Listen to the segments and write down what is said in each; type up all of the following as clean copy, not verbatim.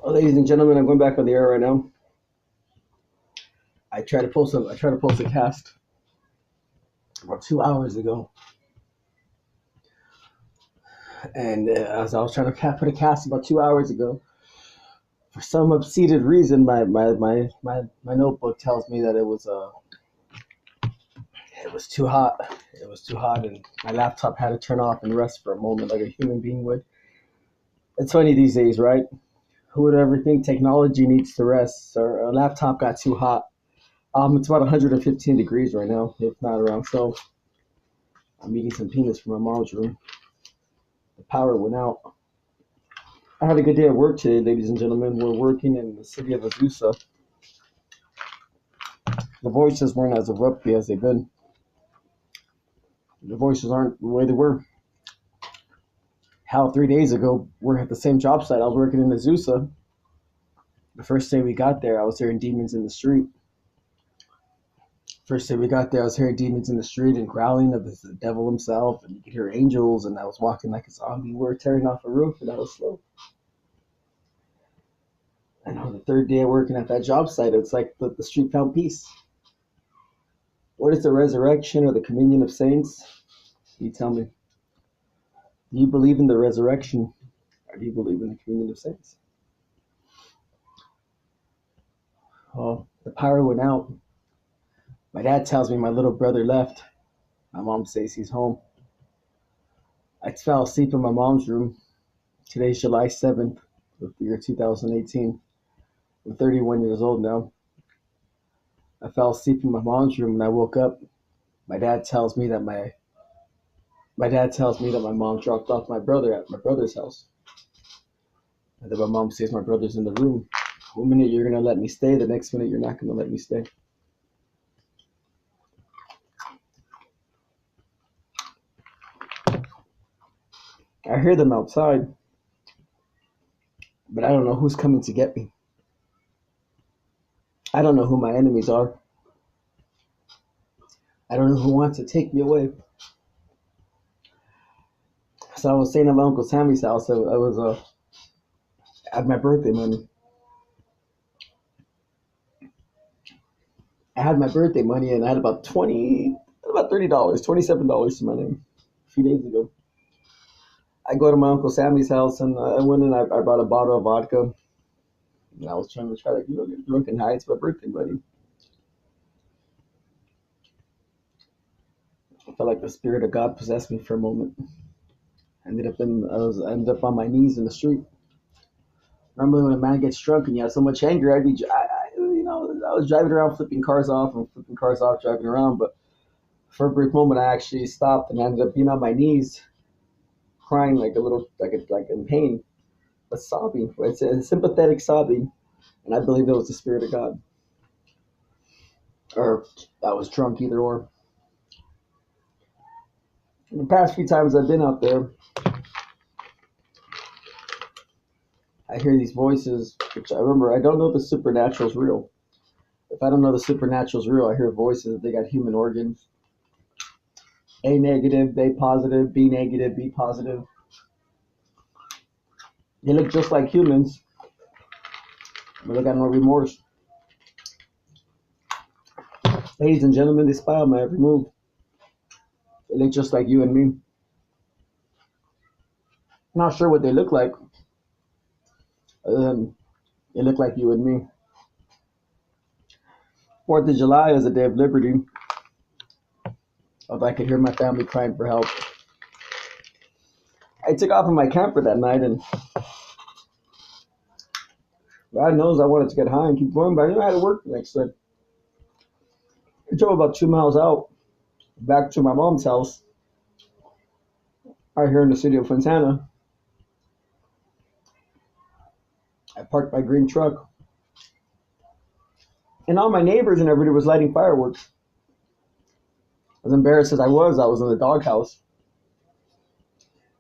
Ladies and gentlemen, I'm going back on the air right now. I tried to post a cast about 2 hours ago, and as I was trying to put a cast about 2 hours ago, for some obscene reason, my notebook tells me that it was too hot. It was too hot, and my laptop had to turn off and rest for a moment, like a human being would. It's funny these days, right? Who would ever think technology needs to rest? So a laptop got too hot. It's about 115 degrees right now, if not around. So I'm eating some peanuts from my mom's room. The power went out. I had a good day at work today, ladies and gentlemen. We're working in the city of Azusa. The voices weren't as abruptly as they've been. The voices aren't the way they were. How 3 days ago, we're at the same job site. I was working in Azusa. The first day we got there, I was hearing demons in the street. First day we got there, I was hearing demons in the street and growling of the devil himself, and you could hear angels, and I was walking like a zombie. We were tearing off a roof, and I was slow. And on the third day of working at that job site, it's like the street found peace. What is the resurrection or the communion of saints? You tell me. Do you believe in the resurrection, or do you believe in the communion of saints? Oh, the power went out. My dad tells me my little brother left. My mom says he's home. I fell asleep in my mom's room. Today's July 7th of the year 2018. I'm 31 years old now. I fell asleep in my mom's room and I woke up. My dad tells me that my mom dropped off my brother at my brother's house. And then my mom says my brother's in the room. One minute you're gonna let me stay, the next minute you're not gonna let me stay. I hear them outside, but I don't know who's coming to get me. I don't know who my enemies are. I don't know who wants to take me away. So I was staying at my Uncle Sammy's house. I had my birthday money. I had my birthday money and I had about $30, $27 to my name a few days ago. I go to my Uncle Sammy's house and I went in. I brought a bottle of vodka. And I was trying to get drunk and high. It's my birthday money. I felt like the spirit of God possessed me for a moment. I ended up on my knees in the street. Normally, when a man gets drunk and you have so much anger, I was driving around flipping cars off and flipping cars off, driving around. But for a brief moment, I actually stopped and I ended up being on my knees, crying like in pain, but sobbing. It's a sympathetic sobbing, and I believe it was the spirit of God, or I was drunk, either or. In the past few times I've been out there, I hear these voices, which I remember. I don't know if the supernatural's real. If I don't know the supernatural's real, I hear voices that they got human organs. A negative, A positive, B negative, B positive. They look just like humans, but they got no remorse. Ladies and gentlemen, they spy on my every move. They look just like you and me. Not sure what they look like, other than they look like you and me. 4th of July is a day of liberty. Although I could hear my family crying for help. I took off in my camper that night, and God knows I wanted to get high and keep going, but I knew I had to work the next day. I drove about 2 miles out, back to my mom's house, right here in the city of Fontana. I parked my green truck, and all my neighbors and everybody was lighting fireworks. As embarrassed as I was in the doghouse.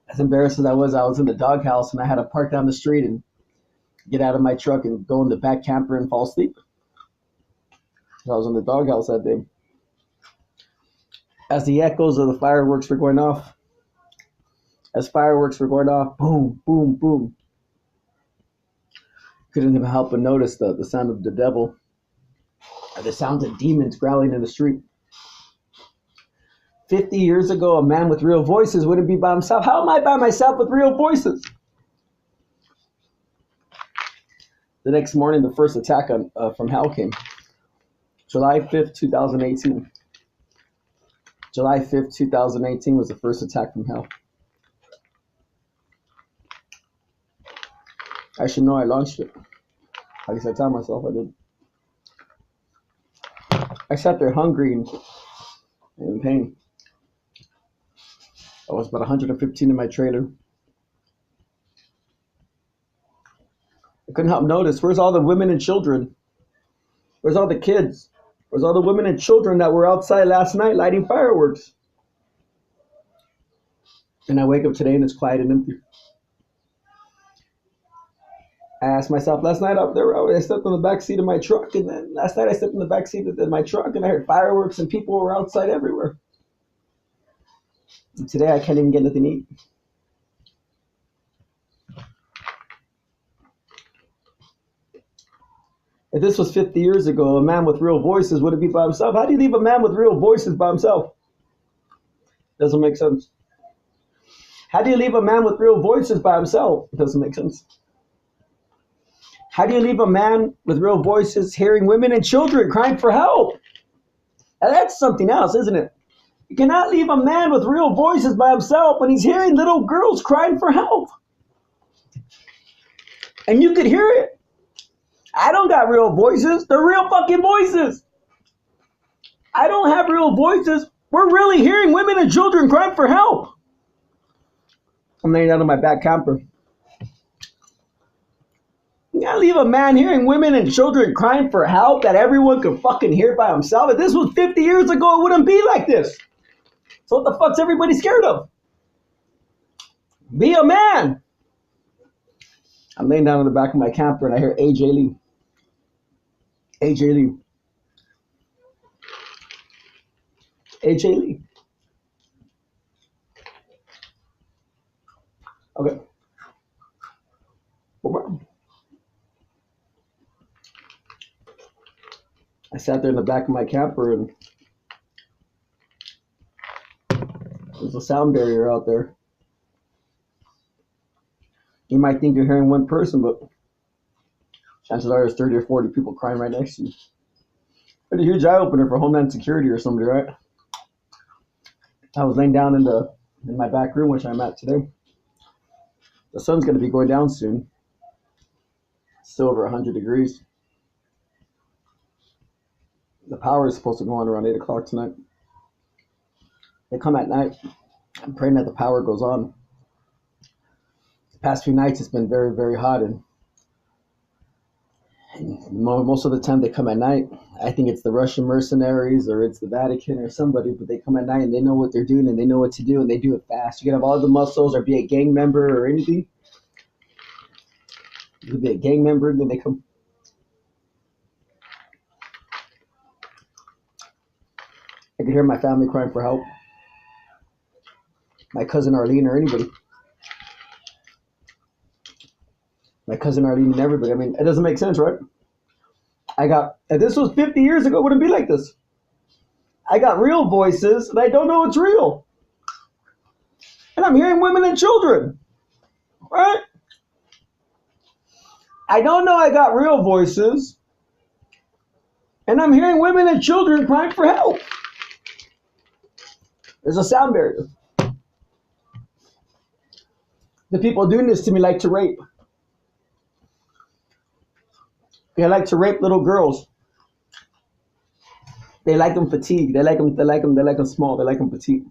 As embarrassed as I was in the doghouse, and I had to park down the street and get out of my truck and go in the back camper and fall asleep. I was in the doghouse that day. As the echoes of the fireworks were going off, boom, boom, boom. Couldn't even help but notice the sound of the devil, or the sounds of demons growling in the street. 50 years ago, a man with real voices wouldn't be by himself. How am I by myself with real voices? The next morning, the first attack from hell came. July 5th, 2018. July 5th, 2018 was the first attack from hell. I should know I launched it. At least I tell myself I did. I sat there hungry and in pain. I was about 115 in my trailer. I couldn't help notice, where's all the women and children? Where's all the kids? Where's all the women and children that were outside last night lighting fireworks? And I wake up today and it's quiet and empty. I asked myself last night up there, I stepped in the back seat of my truck, and then last night I stepped in the back seat of my truck and I heard fireworks and people were outside everywhere. And today I can't even get nothing to eat. If this was 50 years ago, a man with real voices wouldn't be by himself. How do you leave a man with real voices by himself? Doesn't make sense. How do you leave a man with real voices by himself? It doesn't make sense. How do you leave a man with real voices hearing women and children crying for help? Now that's something else, isn't it? You cannot leave a man with real voices by himself when he's hearing little girls crying for help. And you could hear it. I don't got real voices. They're real fucking voices. I don't have real voices. We're really hearing women and children crying for help. I'm laying down in my back camper. You gotta leave a man hearing women and children crying for help that everyone could fucking hear by himself. If this was 50 years ago, it wouldn't be like this. So what the fuck's everybody scared of? Be a man. I'm laying down in the back of my camper and I hear AJ Lee. AJ Lee. AJ Lee. Okay. I sat there in the back of my camper and there's a sound barrier out there. You might think you're hearing one person, but chances are there's 30 or 40 people crying right next to you. But a huge eye opener for Homeland Security or somebody, right? I was laying down in my back room, which I'm at today. The sun's going to be going down soon. It's still over 100 degrees. The power is supposed to go on around 8 o'clock tonight. They come at night. I'm praying that the power goes on. The past few nights it's been very, very hot, and most of the time they come at night. I think it's the Russian mercenaries or it's the Vatican or somebody, but they come at night and they know what they're doing and they know what to do and they do it fast. You can have all the muscles or be a gang member or anything. You could be a gang member and then they come. I could hear my family crying for help. My cousin Arlene or anybody. My cousin Arlene and everybody. I mean, it doesn't make sense, right? If this was 50 years ago, it wouldn't be like this. I got real voices and I don't know it's real. And I'm hearing women and children, right? I don't know I got real voices and I'm hearing women and children crying for help. There's a sound barrier. The people doing this to me like to rape. They like to rape little girls. They like them fatigued. They like them small. They like them petite.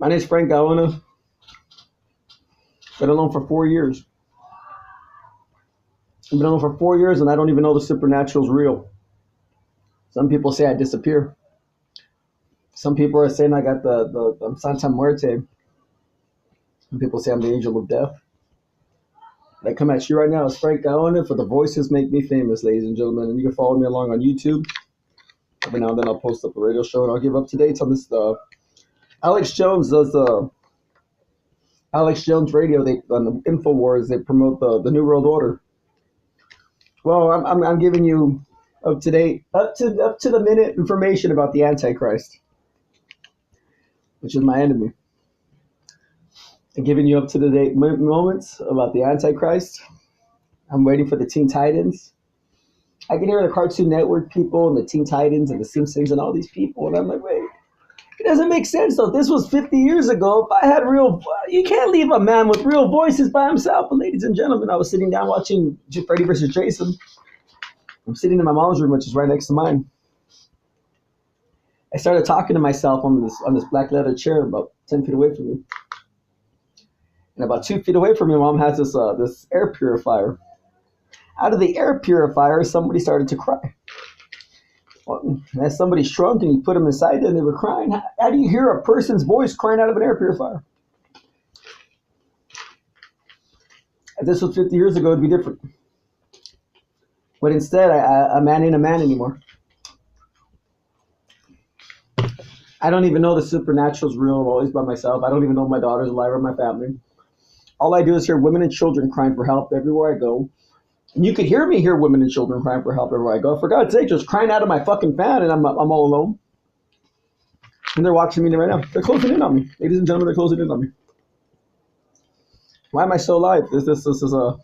My name's Frank Gaona. Been alone for 4 years. I've been alone for 4 years and I don't even know the supernatural's real. Some people say I disappear. Some people are saying I got the Santa Muerte. Some people say I'm the angel of death. I come at you right now as Frank Gaona for the Voices Make Me Famous, ladies and gentlemen. And you can follow me along on YouTube. Every now and then I'll post up a radio show and I'll give up to dates on this stuff. Alex Jones does Alex Jones Radio, they on the Infowars, they promote the New World Order. Well, I'm giving you up to date, up to the minute information about the Antichrist, which is my enemy. I'm giving you up to the date moments about the Antichrist. I'm waiting for the Teen Titans. I can hear the Cartoon Network people and the Teen Titans and the Simpsons and all these people, and I'm like, wait, it doesn't make sense though. This was 50 years ago. If I had you can't leave a man with real voices by himself. But ladies and gentlemen, I was sitting down watching Freddy vs. Jason. I'm sitting in my mom's room, which is right next to mine. I started talking to myself on this black leather chair about 10 feet away from me. And about 2 feet away from me, Mom has this air purifier. Out of the air purifier, somebody started to cry. Well, as somebody shrunk and you put them inside there and they were crying. How do you hear a person's voice crying out of an air purifier? If this was 50 years ago, it'd be different. But instead, a man ain't a man anymore. I don't even know the supernatural's real. I'm always by myself. I don't even know if my daughter's alive or my family. All I do is hear women and children crying for help everywhere I go. And you could hear me hear women and children crying for help everywhere I go. For God's sake, just crying out of my fucking fan, and I'm all alone. And they're watching me right now. They're closing in on me. Ladies and gentlemen, they're closing in on me. Why am I so alive? This is a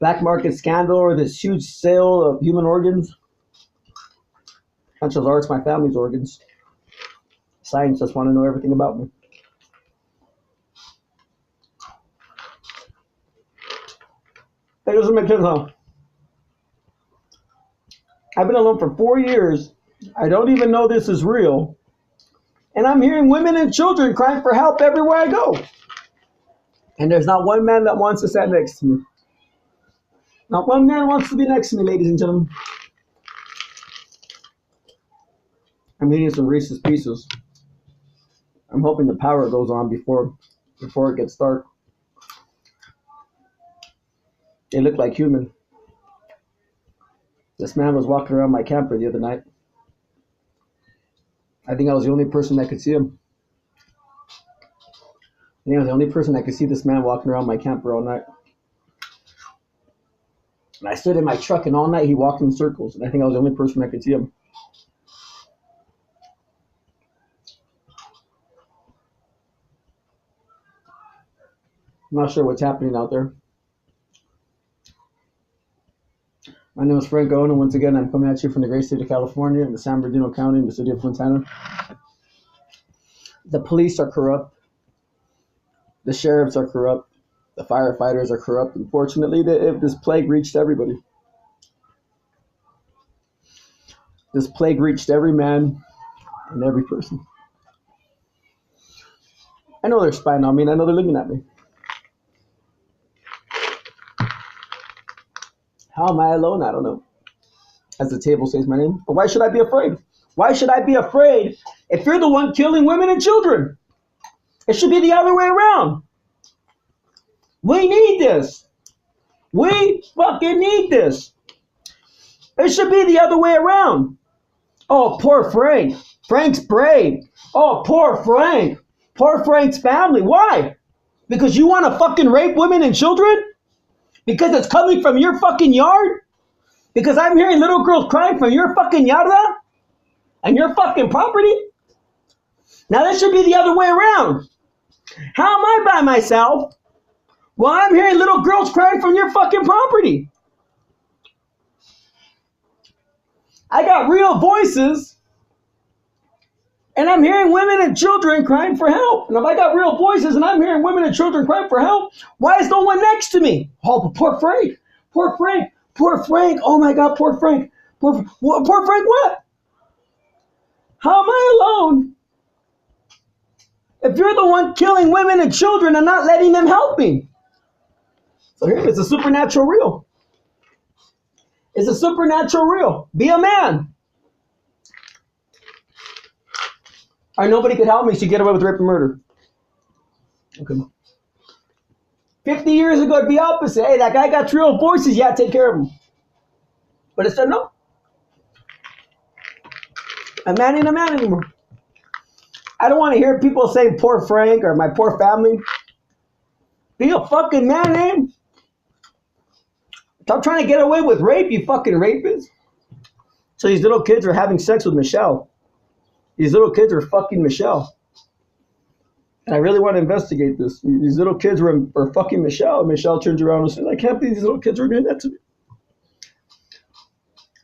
black market scandal or this huge sale of human organs? Chances are it's my family's organs. Scientists want to know everything about me. That doesn't make sense, huh? I've been alone for 4 years. I don't even know this is real. And I'm hearing women and children crying for help everywhere I go. And there's not one man that wants to stand next to me. Not one man wants to be next to me, ladies and gentlemen. I'm eating some Reese's Pieces. I'm hoping the power goes on before it gets dark. They look like human. This man was walking around my camper the other night. I think I was the only person that could see him. I think I was the only person that could see this man walking around my camper all night. And I stood in my truck, and all night he walked in circles, and I think I was the only person that could see him. I'm not sure what's happening out there. My name is Frank Gaona. Once again, I'm coming at you from the great state of California in the San Bernardino County in the city of Fontana. The police are corrupt. The sheriffs are corrupt. The firefighters are corrupt. Unfortunately, this plague reached everybody. This plague reached every man and every person. I know they're spying on me, and I know they're looking at me. How am I alone? I don't know. As the table says my name. But why should I be afraid? Why should I be afraid if you're the one killing women and children? It should be the other way around. We need this. We fucking need this. It should be the other way around. Oh, poor Frank. Frank's brave. Oh, poor Frank. Poor Frank's family. Why? Because you want to fucking rape women and children? Because it's coming from your fucking yard? Because I'm hearing little girls crying from your fucking yarda? And your fucking property? Now that should be the other way around. How am I by myself? Well, I'm hearing little girls crying from your fucking property. I got real voices. And I'm hearing women and children crying for help. And if I got real voices and I'm hearing women and children crying for help, why is no one next to me? Oh, but poor Frank. Poor Frank. Poor Frank. Oh my God, poor Frank. Poor Frank what? How am I alone? If you're the one killing women and children and not letting them help me. So here, it's a supernatural real. It's a supernatural real. Be a man. Or nobody could help me, so you get away with rape and murder. Okay. 50 years ago, it'd be opposite. Hey, that guy got real voices. Yeah, take care of him. But instead, no. A man ain't a man anymore. I don't want to hear people say poor Frank or my poor family. Be a fucking man, man. Stop trying to get away with rape, you fucking rapist. So these little kids are having sex with Michelle. These little kids are fucking Michelle. And I really want to investigate this. These little kids were fucking Michelle. And Michelle turns around and says, I can't believe these little kids are doing that to me.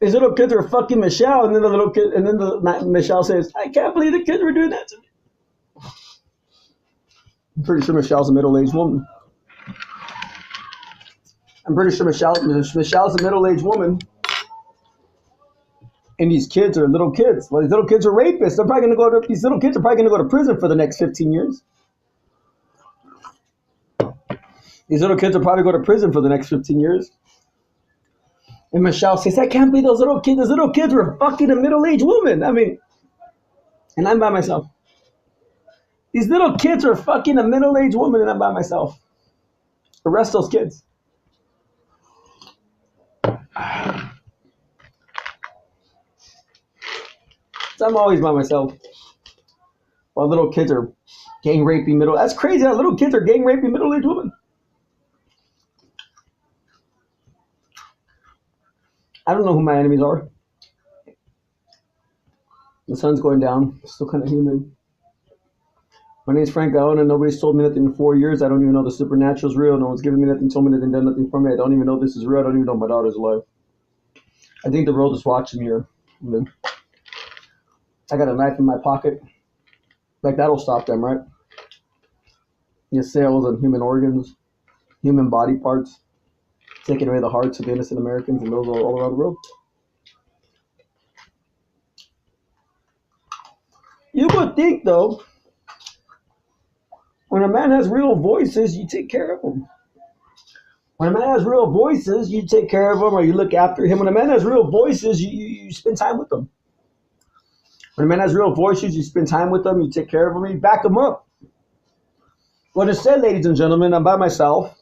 These little kids are fucking Michelle. And then Michelle says, I can't believe the kids were doing that to me. I'm pretty sure Michelle's a middle-aged woman. I'm pretty sure Michelle's a middle-aged woman. And these kids are little kids. Well, these little kids are rapists. These little kids are probably going to go to prison for the next 15 years. These little kids will probably go to prison for the next 15 years. And Michelle says, I can't believe those little kids. Those little kids were fucking a middle-aged woman. I mean, and I'm by myself. These little kids are fucking a middle-aged woman and I'm by myself. Arrest those kids. So I'm always by myself. While little kids are gang raping that's crazy how little kids are gang raping middle-aged women. I don't know who my enemies are. The sun's going down. It's still kind of humid. My name's Frank Gaona. Nobody's told me nothing in 4 years. I don't even know the supernatural's real. No one's given me nothing, told me nothing, done nothing for me. I don't even know this is real. I don't even know my daughter's alive. I think the world is watching me here. I got a knife in my pocket. Like, that'll stop them, right? Your sales on human organs, human body parts, taking away the hearts of innocent Americans and those all around the world. You would think, though, when a man has real voices, you take care of him. When a man has real voices, you take care of him or you look after him. When a man has real voices, you spend time with them. When a man has real voices, you spend time with them, you take care of them, you back them up. What I said, ladies and gentlemen, I'm by myself.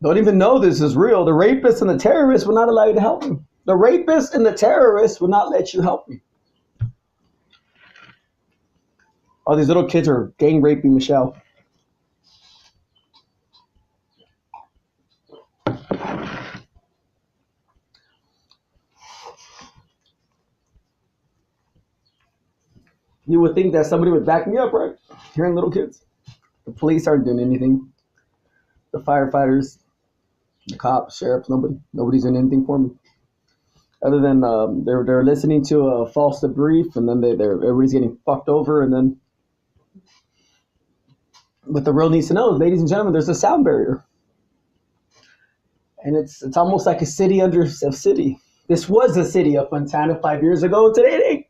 Don't even know this is real. The rapists and the terrorists will not allow you to help me. The rapists and the terrorists will not let you help me. All these little kids are gang raping Michelle. You would think that somebody would back me up, right? Hearing little kids. The police aren't doing anything. The firefighters, the cops, sheriffs, nobody's doing anything for me. Other than they're listening to a false debrief, and then everybody's getting fucked over, and then. What the world needs to know, ladies and gentlemen, there's a sound barrier, and it's almost like a city under a city. This was a city of Fontana 5 years ago. Today it ain't.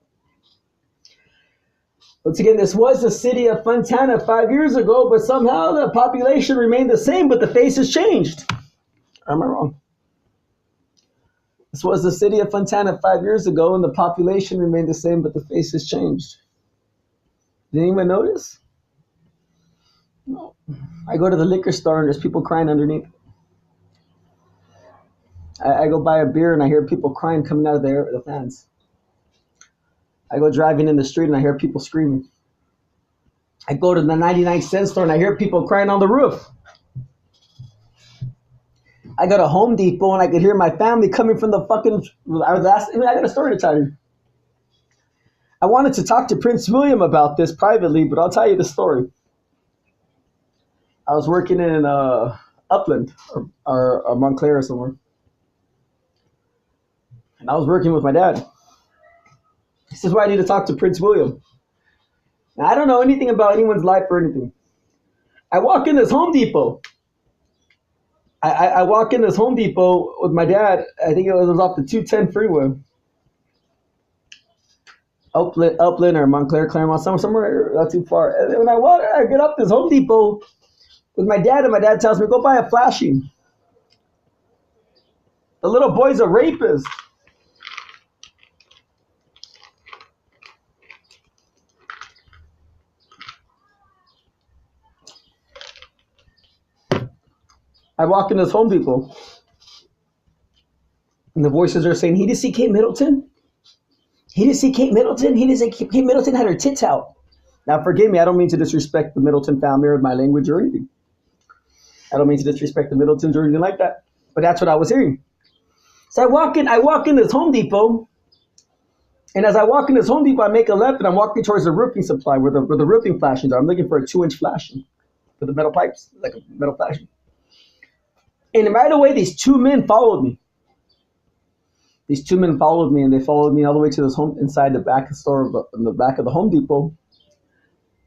Once again, this was a city of Fontana 5 years ago, but somehow the population remained the same, but the face has changed. Or am I wrong? This was the city of Fontana 5 years ago, and the population remained the same, but the face has changed. Did anyone notice? No. I go to the liquor store and there's people crying underneath. I go buy a beer and I hear people crying coming out of the fans. I go driving in the street and I hear people screaming. I go to the 99-cent store and I hear people crying on the roof. I go to Home Depot and I could hear my family coming from the fucking. I got a story to tell you. I wanted to talk to Prince William about this privately, but I'll tell you the story. I was working in Upland or Montclair or somewhere. And I was working with my dad. He says, well, I need to talk to Prince William. Now, I don't know anything about anyone's life or anything. I walk in this Home Depot. I walk in this Home Depot with my dad. I think it was off the 210 freeway. Upland or Montclair, Claremont, somewhere not too far. And when I get up this Home Depot with my dad, and my dad tells me, go buy a flashing. The little boy's a rapist. I walk in this Home Depot, and the voices are saying, he didn't see Kate Middleton? He didn't see Kate Middleton? He didn't see Kate Middleton had her tits out. Now, forgive me, I don't mean to disrespect the Middleton family or my language or anything. I don't mean to disrespect the Middletons or anything like that. But that's what I was hearing. So I walk in this Home Depot, and as I walk in this Home Depot, I make a left and I'm walking towards the roofing supply where the roofing flashings are. I'm looking for a 2-inch flashing for the metal pipes, like a metal flashing. And right away, these two men followed me. These two men followed me, and they followed me all the way to this home inside the back of the store, in the back of the Home Depot.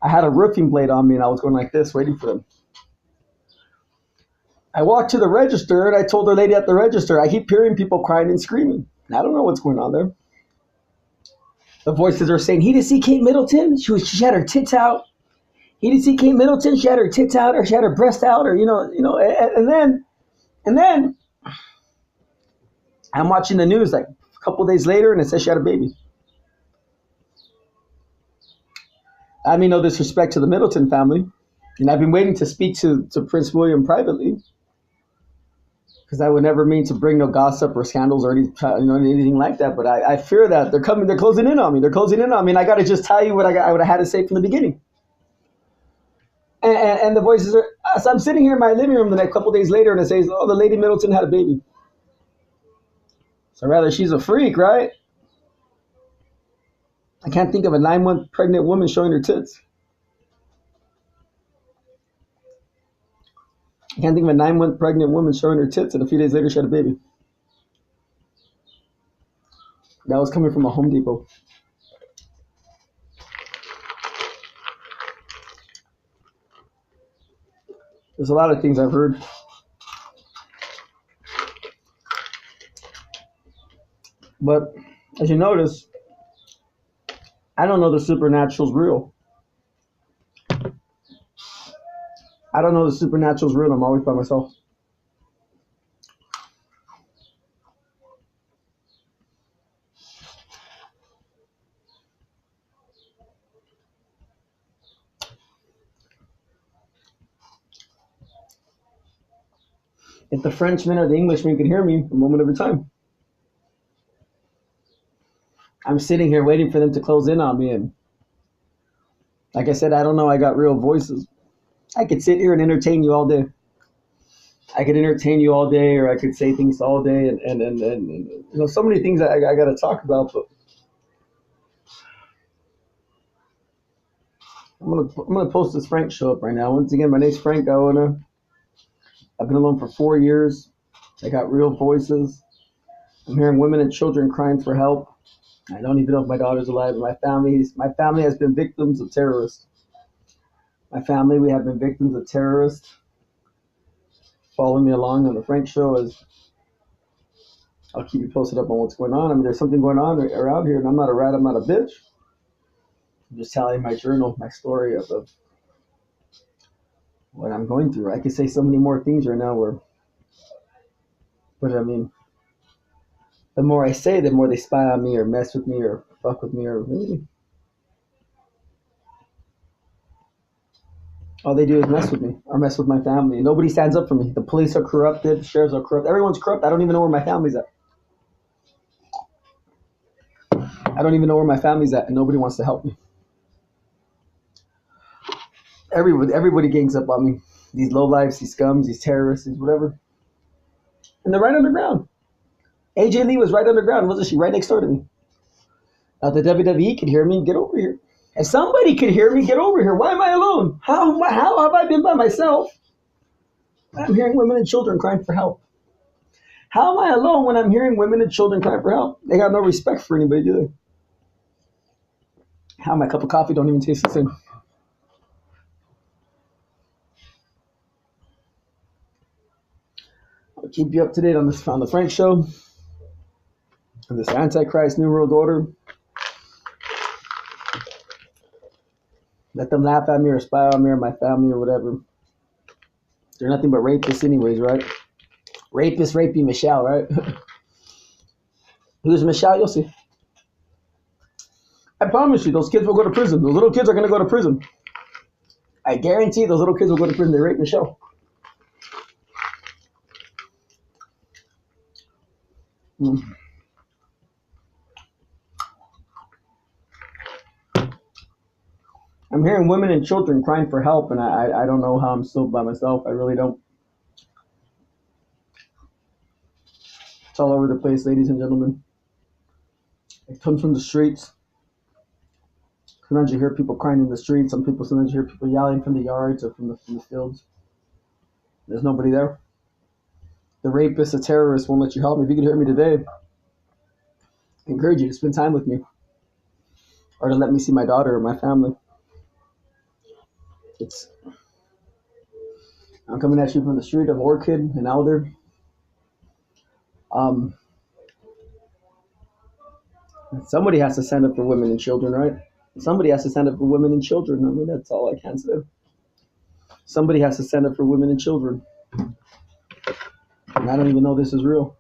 I had a roofing blade on me, and I was going like this, waiting for them. I walked to the register, and I told the lady at the register, I keep hearing people crying and screaming. I don't know what's going on there. The voices are saying, he didn't see Kate Middleton. She had her tits out. He didn't see Kate Middleton. She had her tits out, or she had her breast out, or and then I'm watching the news like a couple of days later, and it says she had a baby. I mean, no disrespect to the Middleton family, and I've been waiting to speak to Prince William privately, because I would never mean to bring no gossip or scandals or anything like that. But I fear that they're coming. They're closing in on me. They're closing in on me, and I got to just tell you what I would have had to say from the beginning. And the voices are. So I'm sitting here in my living room the next couple of days later, and it says, "Oh, the lady Middleton had a baby." So rather, she's a freak, right? I can't think of a 9-month pregnant woman showing her tits. I can't think of a 9-month pregnant woman showing her tits, and a few days later she had a baby. That was coming from a Home Depot. There's a lot of things I've heard. But as you notice, I don't know the supernatural's real. I don't know the supernatural's real. I'm always by myself. If the Frenchman or the Englishman could hear me a moment at a time, I'm sitting here waiting for them to close in on me. And like I said, I don't know. I got real voices. I could sit here and entertain you all day. I could entertain you all day, or I could say things all day, and so many things I got to talk about. But I'm gonna post this Frank show up right now. Once again, my name's Frank Gaona. I've been alone for 4 years. I got real voices. I'm hearing women and children crying for help. I don't even know if my daughter's alive. My family has been victims of terrorists. We have been victims of terrorists. Follow me along on the Frank show as I'll keep you posted up on what's going on. I mean, there's something going on around here, and I'm not a rat. I'm not a bitch. I'm just telling my journal, my story of what I'm going through. I could say so many more things right now, but I mean, the more I say, the more they spy on me or mess with me or fuck with me or really. All they do is mess with me or mess with my family. Nobody stands up for me. The police are corrupted. The sheriffs are corrupt. Everyone's corrupt. I don't even know where my family's at. And nobody wants to help me. Everybody gangs up on me. These lowlifes, these scums, these terrorists, these whatever. And they're right underground. AJ Lee was right underground, wasn't she? Right next door to me. Now the WWE could hear me. Get over here. If somebody could hear me, get over here. Why am I alone? How have I been by myself? I'm hearing women and children crying for help. How am I alone when I'm hearing women and children crying for help? They got no respect for anybody, do they? How my cup of coffee don't even taste the same. I'll keep you up to date on the Frank show, on this Antichrist New World Order. Let them laugh at me or spy on me or my family or whatever. They're nothing but rapists anyways, right? Rapey Michelle, right? Who's Michelle? You'll see. I promise you, those kids will go to prison. Those little kids are going to go to prison. I guarantee those little kids will go to prison. They raped Michelle. Mm. I'm hearing women and children crying for help, and I don't know how I'm still by myself. I really don't. It's all over the place, ladies and gentlemen. It comes from the streets. Sometimes you hear people crying in the streets. Sometimes you hear people yelling from the yards or from the fields. There's nobody there. The rapist, the terrorist won't let you help me. If you can hear me today, I encourage you to spend time with me or to let me see my daughter or my family. It's I'm coming at you from the street of Orchid and Elder. Um, Somebody has to stand up for women and children, right? Somebody has to stand up for women and children. I mean, that's all I can say. Somebody has to stand up for women and children. And I don't even know this is real.